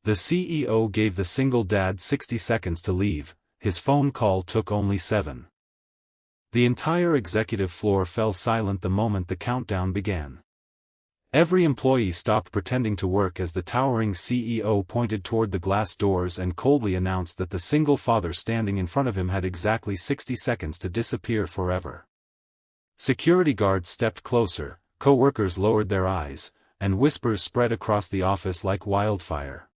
The CEO gave the single dad 60 seconds to leave. His phone call took only 7. The entire executive floor fell silent the moment the countdown began. Every employee stopped pretending to work as the towering CEO pointed toward the glass doors and coldly announced that the single father standing in front of him had exactly 60 seconds to disappear forever. Security guards stepped closer, co-workers lowered their eyes, and whispers spread across the office like wildfire.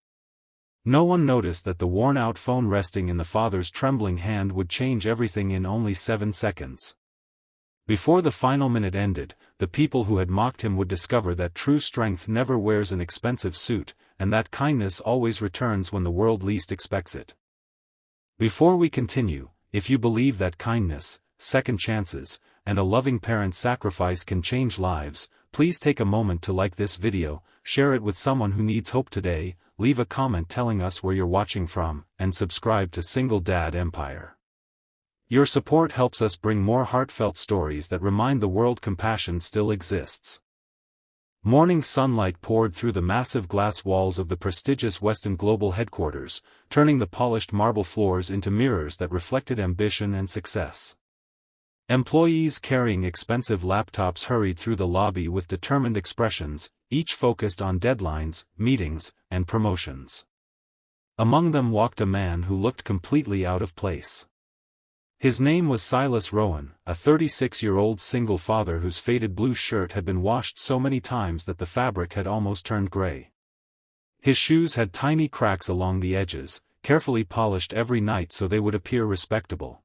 No one noticed that the worn-out phone resting in the father's trembling hand would change everything in only 7 seconds. Before the final minute ended, the people who had mocked him would discover that true strength never wears an expensive suit, and that kindness always returns when the world least expects it. Before we continue, if you believe that kindness, second chances, and a loving parent's sacrifice can change lives, please take a moment to like this video, share it with someone who needs hope today, leave a comment telling us where you're watching from, and subscribe to Single Dad Empire. Your support helps us bring more heartfelt stories that remind the world compassion still exists. Morning sunlight poured through the massive glass walls of the prestigious Westin Global headquarters, turning the polished marble floors into mirrors that reflected ambition and success. Employees carrying expensive laptops hurried through the lobby with determined expressions, each focused on deadlines, meetings, and promotions. Among them walked a man who looked completely out of place. His name was Silas Rowan, a 36-year-old single father whose faded blue shirt had been washed so many times that the fabric had almost turned gray. His shoes had tiny cracks along the edges, carefully polished every night so they would appear respectable.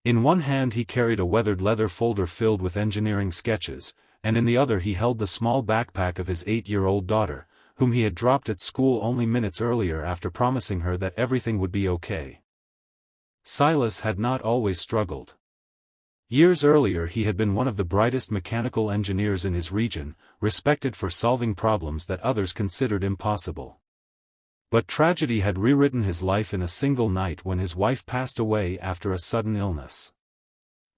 In one hand he carried a weathered leather folder filled with engineering sketches, and in the other he held the small backpack of his 8-year-old daughter, whom he had dropped at school only minutes earlier after promising her that everything would be okay. Silas had not always struggled. Years earlier he had been one of the brightest mechanical engineers in his region, respected for solving problems that others considered impossible. But tragedy had rewritten his life in a single night when his wife passed away after a sudden illness.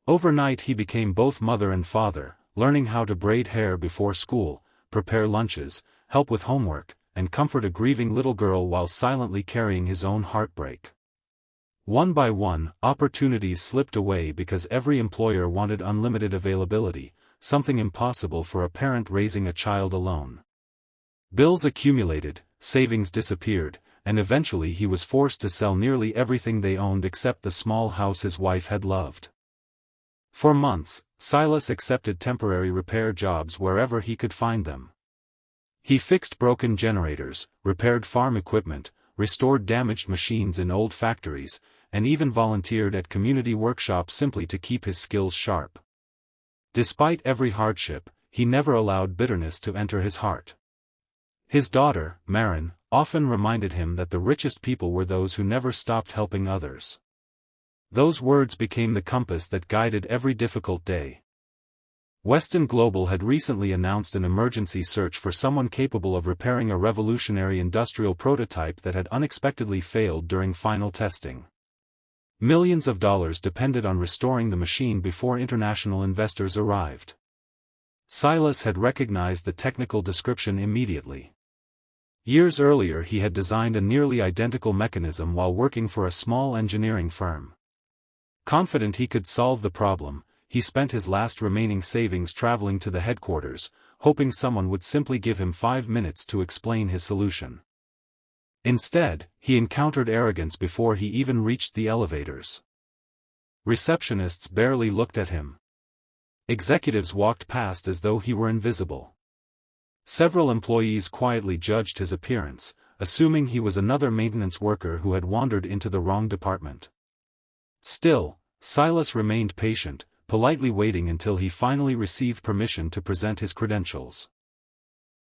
Overnight he became both mother and father, learning how to braid hair before school, prepare lunches, help with homework, and comfort a grieving little girl while silently carrying his own heartbreak. One by one, opportunities slipped away because every employer wanted unlimited availability, something impossible for a parent raising a child alone. Bills accumulated, savings disappeared, and eventually he was forced to sell nearly everything they owned except the small house his wife had loved. For months, Silas accepted temporary repair jobs wherever he could find them. He fixed broken generators, repaired farm equipment, restored damaged machines in old factories, and even volunteered at community workshops simply to keep his skills sharp. Despite every hardship, he never allowed bitterness to enter his heart. His daughter, Marin, often reminded him that the richest people were those who never stopped helping others. Those words became the compass that guided every difficult day. Westin Global had recently announced an emergency search for someone capable of repairing a revolutionary industrial prototype that had unexpectedly failed during final testing. Millions of dollars depended on restoring the machine before international investors arrived. Silas had recognized the technical description immediately. Years earlier he had designed a nearly identical mechanism while working for a small engineering firm. Confident he could solve the problem, he spent his last remaining savings traveling to the headquarters, hoping someone would simply give him 5 minutes to explain his solution. Instead, he encountered arrogance before he even reached the elevators. Receptionists barely looked at him. Executives walked past as though he were invisible. Several employees quietly judged his appearance, assuming he was another maintenance worker who had wandered into the wrong department. Still, Silas remained patient, politely waiting until he finally received permission to present his credentials.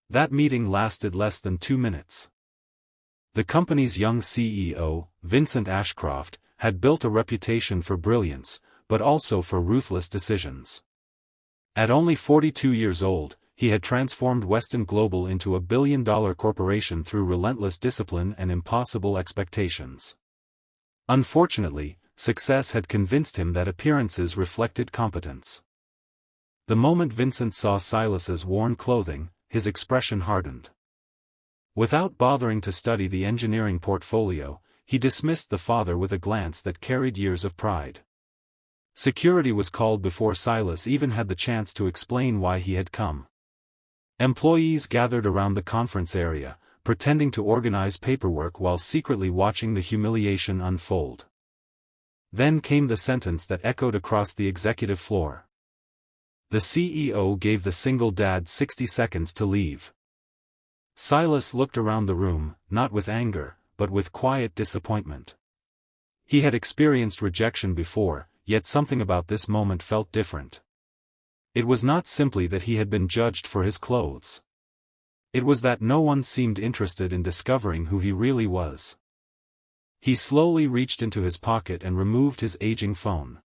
That meeting lasted less than 2 minutes. The company's young CEO, Vincent Ashcroft, had built a reputation for brilliance, but also for ruthless decisions. At only 42 years old, he had transformed Westin Global into a billion-dollar corporation through relentless discipline and impossible expectations. Unfortunately, success had convinced him that appearances reflected competence. The moment Vincent saw Silas's worn clothing, his expression hardened. Without bothering to study the engineering portfolio, he dismissed the father with a glance that carried years of pride. Security was called before Silas even had the chance to explain why he had come. Employees gathered around the conference area, pretending to organize paperwork while secretly watching the humiliation unfold. Then came the sentence that echoed across the executive floor. The CEO gave the single dad 60 seconds to leave. Silas looked around the room, not with anger, but with quiet disappointment. He had experienced rejection before, yet something about this moment felt different. It was not simply that he had been judged for his clothes. It was that no one seemed interested in discovering who he really was. He slowly reached into his pocket and removed his aging phone.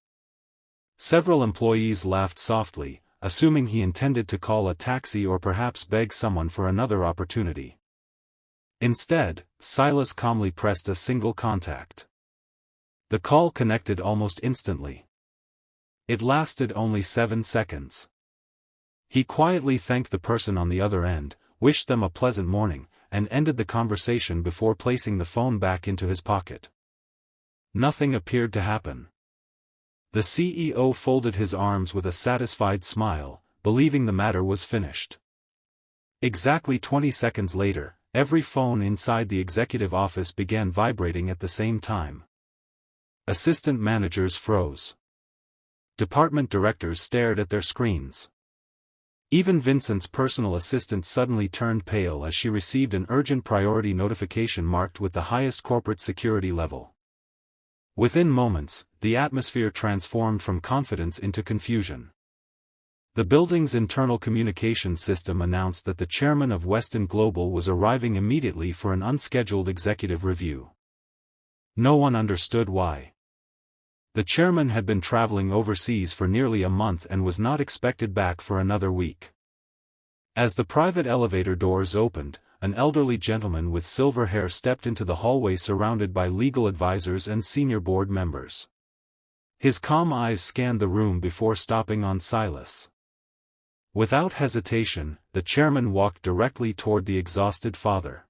Several employees laughed softly, assuming he intended to call a taxi or perhaps beg someone for another opportunity. Instead, Silas calmly pressed a single contact. The call connected almost instantly. It lasted only 7 seconds. He quietly thanked the person on the other end, wished them a pleasant morning, and ended the conversation before placing the phone back into his pocket. Nothing appeared to happen. The CEO folded his arms with a satisfied smile, believing the matter was finished. Exactly 20 seconds later, every phone inside the executive office began vibrating at the same time. Assistant managers froze. Department directors stared at their screens. Even Vincent's personal assistant suddenly turned pale as she received an urgent priority notification marked with the highest corporate security level. Within moments, the atmosphere transformed from confidence into confusion. The building's internal communication system announced that the chairman of Weston Global was arriving immediately for an unscheduled executive review. No one understood why. The chairman had been traveling overseas for nearly a month and was not expected back for another week. As the private elevator doors opened, an elderly gentleman with silver hair stepped into the hallway surrounded by legal advisors and senior board members. His calm eyes scanned the room before stopping on Silas. Without hesitation, the chairman walked directly toward the exhausted father.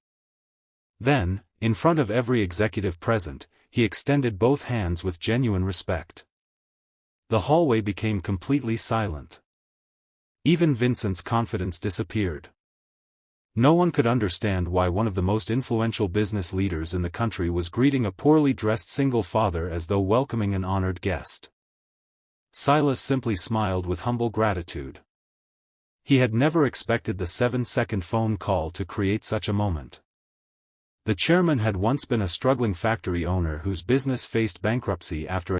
Then, in front of every executive present, he extended both hands with genuine respect. The hallway became completely silent. Even Vincent's confidence disappeared. No one could understand why one of the most influential business leaders in the country was greeting a poorly dressed single father as though welcoming an honored guest. Silas simply smiled with humble gratitude. He had never expected the 7-second phone call to create such a moment. The chairman had once been a struggling factory owner whose business faced bankruptcy after